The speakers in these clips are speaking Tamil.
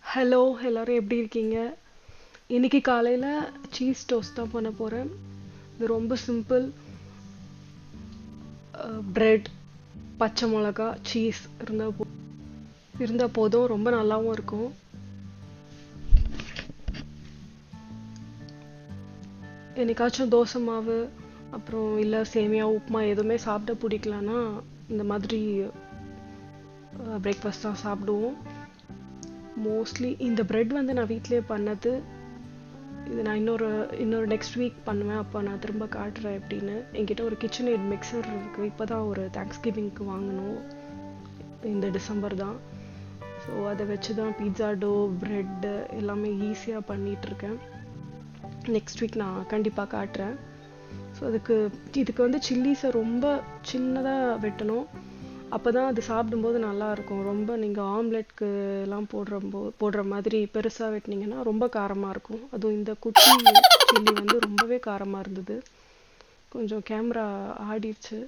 ஹலோ, எல்லாரும் எப்படி இருக்கீங்க? இன்னைக்கு காலையில் சீஸ் டோஸ்ட் தான் பண்ண போகிறேன். இது ரொம்ப சிம்பிள். பிரெட், பச்சை மிளகா, சீஸ் இருந்தால் போதும். ரொம்ப நல்லாவும் இருக்கும். என்னைக்காச்சும் தோசை மாவு அப்புறம் இல்லை சேமியா உப்புமா எதுவுமே சாப்பிட பிடிக்கலன்னா இந்த மாதிரி பிரேக்ஃபாஸ்ட் தான் சாப்பிடுவோம். மோஸ்ட்லி இந்த பிரெட் வந்து நான் வீட்டிலே பண்ணது. இது நான் இன்னொரு நெக்ஸ்ட் வீக் பண்ணுவேன். அப்போ நான் திரும்ப காட்டுறேன் எப்படின்னு. என்கிட்ட ஒரு கிச்சன் எய்ட் மிக்சர் இருக்குது. இப்போ தான் ஒரு தேங்க்ஸ்கிவிங்க்கு வாங்கணும். இந்த டிசம்பர் தான். ஸோ அதை வச்சு தான் பீட்சா டோ, ப்ரெட்டு எல்லாமே ஈஸியாக பண்ணிகிட்ருக்கேன். நெக்ஸ்ட் வீக் நான் கண்டிப்பாக காட்டுறேன். ஸோ இதுக்கு வந்து சில்லிஸை ரொம்ப சின்னதாக வெட்டணும். அப்போ தான் அது சாப்பிடும்போது நல்லாயிருக்கும். ரொம்ப நீங்கள் ஆம்லெட்க்கு எல்லாம் போடுற மாதிரி பெருசாக வெட்டினீங்கன்னா ரொம்ப காரமாக இருக்கும். அதுவும் இந்த குட்டி சில்லி வந்து ரொம்பவே காரமாக இருந்தது. கொஞ்சம் கேமரா ஆடிடுச்சு.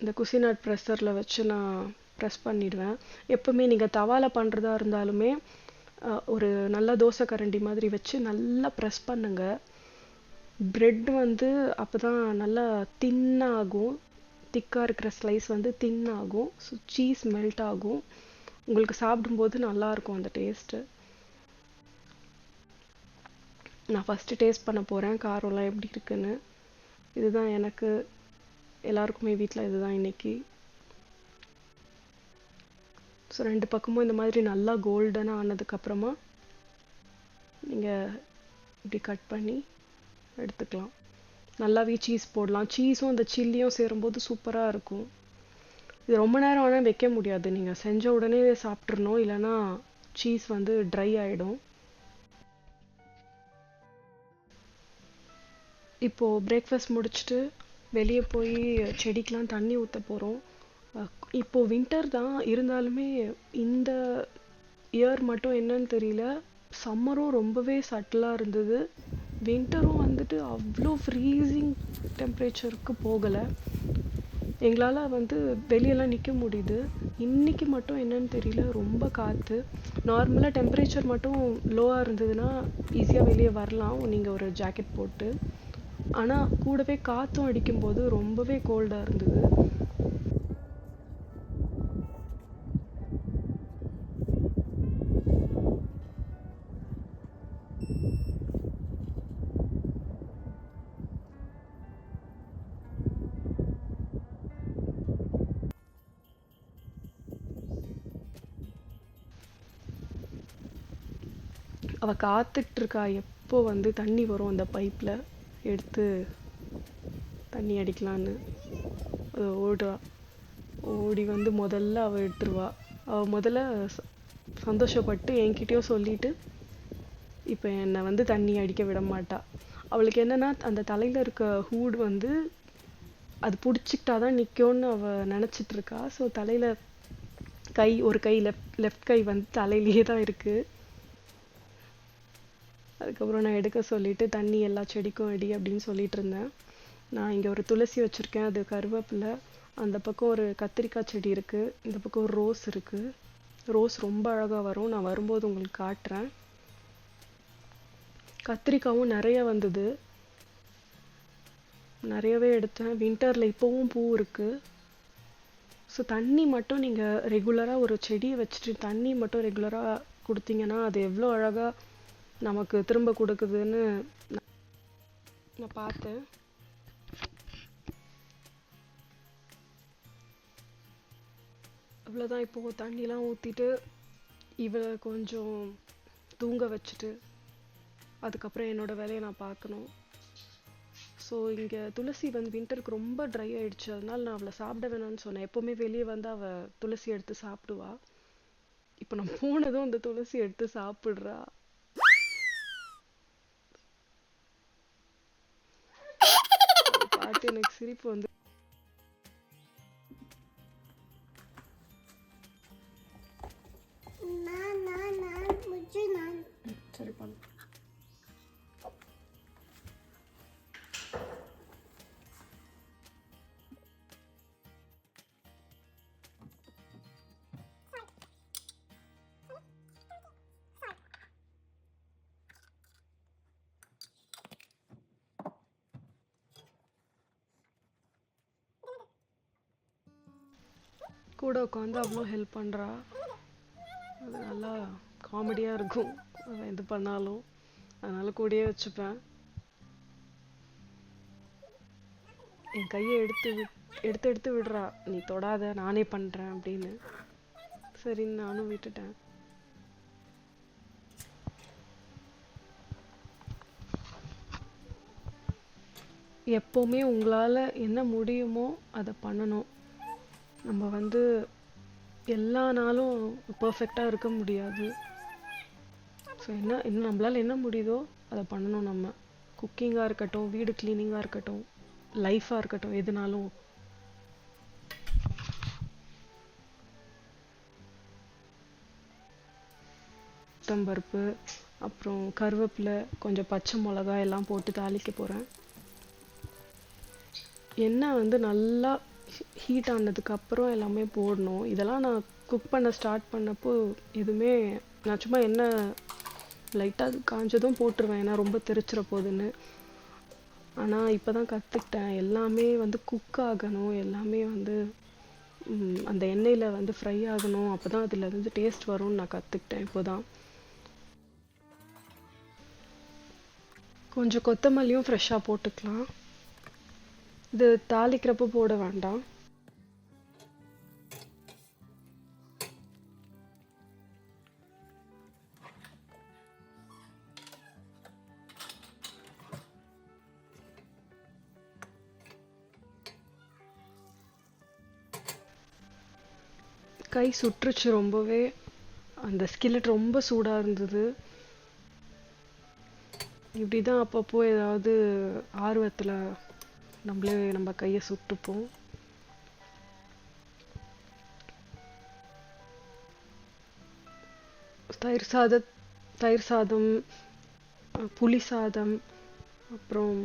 இந்த குசினாட் ப்ரெஸ்ஸரில் வச்சு நான் ப்ரெஸ் பண்ணிடுவேன். எப்போவுமே நீங்கள் தவாவில் பண்ணுறதா இருந்தாலுமே ஒரு நல்ல தோசை கரண்டி மாதிரி வச்சு நல்லா ப்ரெஸ் பண்ணுங்க. பிரெட் வந்து அப்போ தான் நல்லா தின்னாகும். திக்காக இருக்கிற ஸ்லைஸ் வந்து தின்னாகும். ஸோ சீஸ் மெல்ட் ஆகும். உங்களுக்கு சாப்பிடும்போது நல்லாயிருக்கும் அந்த டேஸ்ட்டு. நான் ஃபஸ்ட்டு டேஸ்ட் பண்ண போகிறேன் காரம்லாம் எப்படி இருக்குன்னு. இதுதான் எனக்கு, எல்லாருக்குமே வீட்டில் இதுதான் இன்னைக்கு. ஸோ 2 பக்கமும் இந்த மாதிரி நல்லா கோல்டனாக ஆனதுக்கப்புறமா நீங்கள் இப்படி கட் பண்ணி எடுத்துக்கலாம். நல்லாவே சீஸ் போடலாம். சீஸும் அந்த சில்லியும் சேரும்போது சூப்பராக இருக்கும். இது ரொம்ப நேரம் ஆனால் வைக்க முடியாது. நீங்கள் செஞ்ச உடனே சாப்பிட்றணும், இல்லைன்னா சீஸ் வந்து ட்ரை ஆகிடும். இப்போது பிரேக்ஃபாஸ்ட் முடிச்சுட்டு வெளியே போய் செடிக்கெலாம் தண்ணி ஊற்ற போகிறோம். இப்போது வின்டர் தான் இருந்தாலுமே இந்த இயர் மட்டும் என்னன்னு தெரியல, சம்மரும் ரொம்பவே சட்டிலாக இருந்தது. வின்டரும் வந்துட்டு அவ்வளோ ஃப்ரீசிங் டெம்பரேச்சருக்கு போகலை. எங்களால் வந்து வெளியெல்லாம் நிற்க முடியுது. இன்றைக்கி மட்டும் என்னன்னு தெரியல, ரொம்ப காற்று. நார்மலாக டெம்பரேச்சர் மட்டும் லோவாக இருந்ததுன்னா ஈஸியாக வெளியே வரலாம் நீங்கள் ஒரு ஜாக்கெட் போட்டு. ஆனால் கூடவே காற்றும் அடிக்கும்போது ரொம்பவே கோல்டாக இருந்தது. அவள் காத்துட்ருக்கா எப்போ வந்து தண்ணி வரும் அந்த பைப்பில் எடுத்து தண்ணி அடிக்கலான்னு. ஓடுறா. ஓடி வந்து முதல்ல அவள் எடுத்துருவா. அவள் முதல்ல சந்தோஷப்பட்டு என்கிட்டயும் சொல்லிட்டு இப்போ என்னை வந்து தண்ணி அடிக்க விட மாட்டா. அவளுக்கு என்னன்னா அந்த தலையில் இருக்க ஹூட் வந்து அது பிடிச்சிக்கிட்டா தான் நிற்கும்னு அவள் நினச்சிட்ருக்கா. ஸோ தலையில் ஒரு கை லெஃப்ட் கை வந்து தலையிலேயே தான் இருக்குது. அதுக்கப்புறம் நான் எடுக்க சொல்லிவிட்டு தண்ணி எல்லா செடிக்கும் அடி அப்படின்னு சொல்லிட்டு இருந்தேன். நான் இங்கே ஒரு துளசி வச்சுருக்கேன், அது கருவேப்பிலை. அந்த பக்கம் ஒரு கத்திரிக்காய் செடி இருக்குது, இந்த பக்கம் ஒரு ரோஸ் இருக்குது. ரோஸ் ரொம்ப அழகாக வரும். நான் வரும்போது உங்களுக்கு காட்டுறேன். கத்திரிக்காவும் நிறைய வந்தது, நிறையவே எடுத்தேன். வின்டரில் இப்போவும் பூ இருக்குது. ஸோ தண்ணி மட்டும் நீங்கள் ரெகுலராக ஒரு செடியை வச்சுட்டு தண்ணி மட்டும் ரெகுலராக கொடுத்தீங்கன்னா அது எவ்வளோ அழகாக நமக்கு திரும்ப கொடுக்குதுன்னு நான் பார்த்தேன். அவ்வளோதான். இப்போது தண்ணிலாம் ஊற்றிட்டு இவளை கொஞ்சம் தூங்க வச்சுட்டு அதுக்கப்புறம் என்னோடய வேலையை நான் பார்க்கணும். ஸோ இங்கே துளசி வந்து வின்டருக்கு ரொம்ப ட்ரை ஆகிடுச்சு. அதனால நான் அவளை சாப்பிட வேணாம்னு சொன்னேன். எப்போவுமே வெளியே வந்து அவள் துளசி எடுத்து சாப்பிடுவா. இப்போ நான் போனதும் அந்த துளசி எடுத்து சாப்பிட்றா. பார்த்து எனக்கு சிரிப்பு வந்து சரி பண்ணு. கூட உட்காந்து அவ்வளோ ஹெல்ப் பண்ணுறா. அது நல்லா காமெடியாக இருக்கும் அவன் எது பண்ணாலும். அதனால கூடயே வச்சுப்பேன். என் கையை எடுத்து எடுத்து விடுறா, நீ தொடாத நானே பண்ணுறேன் அப்படின்னு. சரின்னு நானும் விட்டுட்டேன். எப்போவுமே உங்களால் என்ன முடியுமோ அதை பண்ணணும். நம்ம எல்லா நாளும் பர்ஃபெக்டாக இருக்க முடியாது. ஸோ இன்னும் நம்மளால் என்ன முடியுதோ அதை பண்ணணும். நம்ம குக்கிங்காக இருக்கட்டும், வீடு க்ளீனிங்காக இருக்கட்டும், லைஃபாக இருக்கட்டும், எதுனாலும். பருப்பு, அப்புறம் கருவேப்பிலை, கொஞ்சம் பச்சை மிளகாய் எல்லாம் போட்டு தாளிக்க போகிறேன். எண்ணெய் நல்லா ஹீட் ஆனதுக்கப்புறம் எல்லாமே போடணும். இதெல்லாம் நான் குக் பண்ண ஸ்டார்ட் பண்ணப்போ எதுவுமே நான் சும்மா எண்ணெய் லைட்டாக காஞ்சதும் போட்டுருவேன், ஏன்னா ரொம்ப தெரிச்சிட போகுதுன்னு. ஆனால் இப்போ தான் கற்றுக்கிட்டேன், எல்லாமே குக் ஆகணும், எல்லாமே அந்த எண்ணெயில் ஃப்ரை ஆகணும். அப்போ தான் அதில் டேஸ்ட் வரும்னு நான் கற்றுக்கிட்டேன் இப்போ தான். கொஞ்சம் கொத்தமல்லியும் ஃப்ரெஷ்ஷாக போட்டுக்கலாம். இது தாளிக்கிறப்போ போட வேண்டாம். கை சுற்றுச்சு ரொம்பவே. அந்த ஸ்கில்லட் ரொம்ப சூடாக இருந்தது. இப்படி தான் அப்பப்போ ஏதாவது ஆர்வத்தில் நம்ம கையை சுட்டுப்போம். தயிர் சாதம், புளி சாதம், அப்புறம்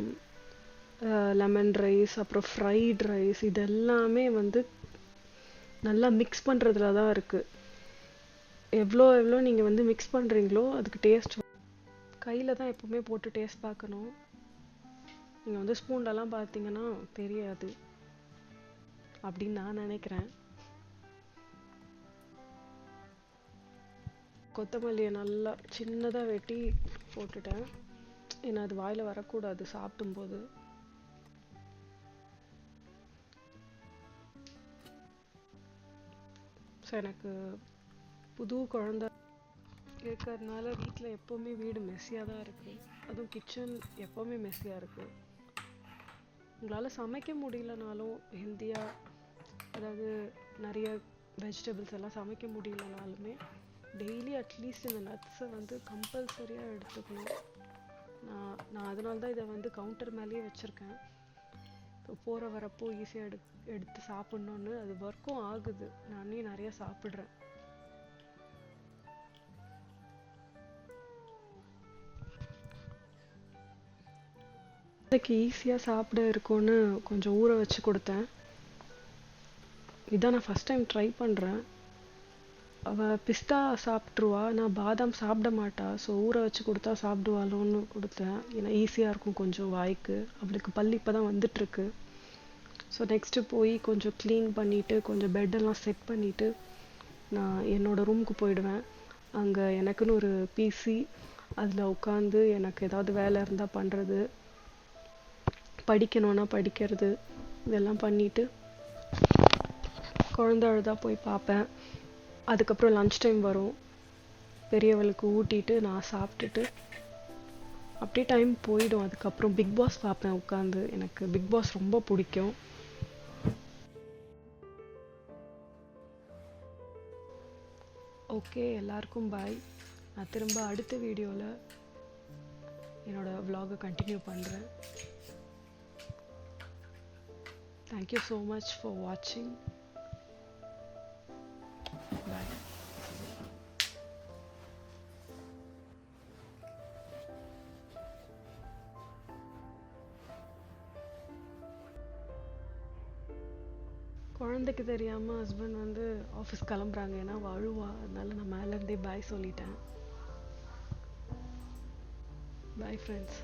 லெமன் ரைஸ், அப்புறம் ஃப்ரைட் ரைஸ், இதெல்லாமே நல்லா மிக்ஸ் பண்ணுறதுல தான் இருக்குது. எவ்வளோ நீங்கள் மிக்ஸ் பண்ணுறீங்களோ அதுக்கு டேஸ்ட். கையில் தான் எப்பவுமே போட்டு டேஸ்ட் பார்க்கணும். நீங்கள் ஸ்பூன்லலாம் பார்த்தீங்கன்னா தெரியாது அப்படின்னு நான் நினைக்கிறேன். கொத்தமல்லியை நல்லா சின்னதாக வெட்டி போட்டுட்டேன், ஏன்னா அது வாயில் வரக்கூடாது சாப்பிடும்போது. ஸோ எனக்கு புது குழந்தை இருக்கிறதுனால வீட்டில் எப்போவுமே வீடு மெஸ்ஸியாக தான் இருக்குது. அதுவும் கிச்சன் எப்போவுமே மெஸ்ஸியாக இருக்குது. உங்களால் சமைக்க முடியலனாலும் ஹெல்த்தியாக, அதாவது நிறைய வெஜிடபிள்ஸ் எல்லாம் சமைக்க முடியலனாலுமே டெய்லி அட்லீஸ்ட் இந்த நட்ஸை கம்பல்சரியாக எடுத்துக்கணும். நான் அதனால தான் இதை கவுண்டர் மேலேயே வச்சுருக்கேன். போகிற வரப்போ ஈஸியாக எடுத்து சாப்பிட்ணுன்னு. அது ஒர்க்கும் ஆகுது, நானே நிறையா சாப்பிட்றேன். அதுக்கு ஈஸியாக சாப்பிட இருக்கும்னு கொஞ்சம் ஊற வச்சு கொடுத்தேன். இதான் நான் ஃபஸ்ட் டைம் ட்ரை பண்ணுறேன். அவள் பிஸ்தா சாப்பிட்ருவா, நான் பாதாம் சாப்பிட மாட்டா. ஸோ ஊற வச்சு கொடுத்தா சாப்பிடுவாளோன்னு கொடுத்தேன், ஏன்னா ஈஸியாக இருக்கும் கொஞ்சம் வாய்க்கு. அவளுக்கு பல் இப்போ தான் வந்துட்டுருக்கு. ஸோ நெக்ஸ்ட்டு போய் கொஞ்சம் க்ளீன் பண்ணிவிட்டு, கொஞ்சம் பெட்டெல்லாம் செட் பண்ணிவிட்டு நான் என்னோடய ரூமுக்கு போயிடுவேன். அங்கே எனக்குன்னு ஒரு பிசி, அதில் உட்காந்து எனக்கு ஏதாவது வேலை இருந்தால் பண்ணுறது, படிக்கணும்னா படிக்கிறது, இதெல்லாம் பண்ணிவிட்டு குழந்தை அழுதா போய் பார்ப்பேன். அதுக்கப்புறம் லன்ச் டைம் வரும், பெரியவளுக்கு ஊட்டிட்டு நான் சாப்பிட்டுட்டு அப்படியே டைம் போயிடும். அதுக்கப்புறம் பிக் பாஸ் பார்ப்பேன் உட்காந்து. எனக்கு பிக் பாஸ் ரொம்ப பிடிக்கும். ஓகே, எல்லாருக்கும் பாய். நான் திரும்ப அடுத்த வீடியோவில் என்னோடய vlog-ஐ கண்டினியூ பண்ணுறேன். Thank you so much for watching. Bye. குழந்தைக்கு தெரியாமல் ஹஸ்பண்ட் ஆஃபீஸ் கிளம்புறாங்க, ஏன்னா அழுவா. அதனால நான் மேலேருந்தே பாய் சொல்லிட்டேன். Bye friends.